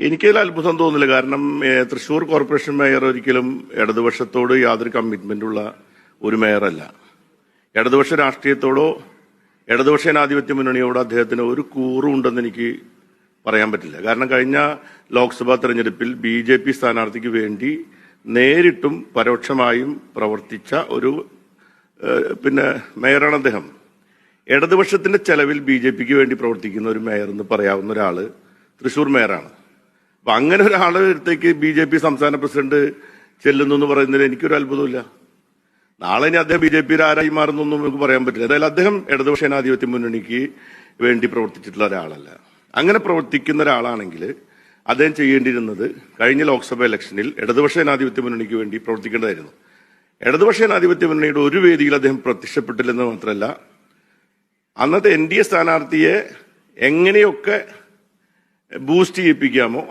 എനിക്കതിൽ അത്ഭുതം തോന്നില്ല. കാരണം തൃശൂർ കോർപ്പറേഷൻ മേയർ ഒരിക്കലും ഇടതുപക്ഷത്തോട് യാതൊരു കമ്മിറ്റ്മെന്റുള്ള ഒരു മേയറല്ല. ഇടതുപക്ഷ രാഷ്ട്രീയത്തോടോ ഇടതുപക്ഷ ജനാധിപത്യ മുന്നണിയോടോ അദ്ദേഹത്തിന് ഒരു കൂറും ഉണ്ടെന്ന് എനിക്ക് പറയാൻ പറ്റില്ല. കാരണം കഴിഞ്ഞ ലോക്സഭാ തെരഞ്ഞെടുപ്പിൽ BJP സ്ഥാനാർത്ഥിക്ക് വേണ്ടി നേരിട്ടും പരോക്ഷമായും പ്രവർത്തിച്ച ഒരു മേയറാണ് അദ്ദേഹം. ഇടതുപക്ഷത്തിന്റെ ചെലവിൽ BJPക്ക് വേണ്ടി പ്രവർത്തിക്കുന്ന ഒരു മേയർ എന്ന് പറയാവുന്ന ഒരാള് തൃശൂർ മേയറാണ്. അപ്പൊ അങ്ങനെ ഒരാള് അടുത്തേക്ക് BJP സംസ്ഥാന പ്രസിഡന്റ് ചെല്ലുന്നു എന്ന് പറയുന്നതിൽ എനിക്കൊരു അത്ഭുതമില്ല. നാളെ ഇനി അദ്ദേഹം BJPയിൽ ആരായി മാറുന്നൊന്നും നമുക്ക് പറയാൻ പറ്റില്ല. ഏതായാലും അദ്ദേഹം ഇടതുപക്ഷ ജനാധിപത്യ മുന്നണിക്ക് വേണ്ടി പ്രവർത്തിച്ചിട്ടുള്ള ഒരാളല്ല. അങ്ങനെ പ്രവർത്തിക്കുന്ന ഒരാളാണെങ്കിൽ അദ്ദേഹം ചെയ്യേണ്ടിയിരുന്നത് കഴിഞ്ഞ ലോക്സഭാ ഇലക്ഷനിൽ ഇടതുപക്ഷ ജനാധിപത്യ മുന്നണിക്ക് വേണ്ടി പ്രവർത്തിക്കേണ്ടതായിരുന്നു. ഇടതുപക്ഷ ജനാധിപത്യ മുന്നണിയുടെ ഒരു വേദിയിൽ അദ്ദേഹം പ്രത്യക്ഷപ്പെട്ടില്ലെന്ന് മാത്രമല്ല, അന്നത്തെ NDA സ്ഥാനാർത്ഥിയെ എങ്ങനെയൊക്കെ ബൂസ്റ്റ് ചെയ്യിപ്പിക്കാമോ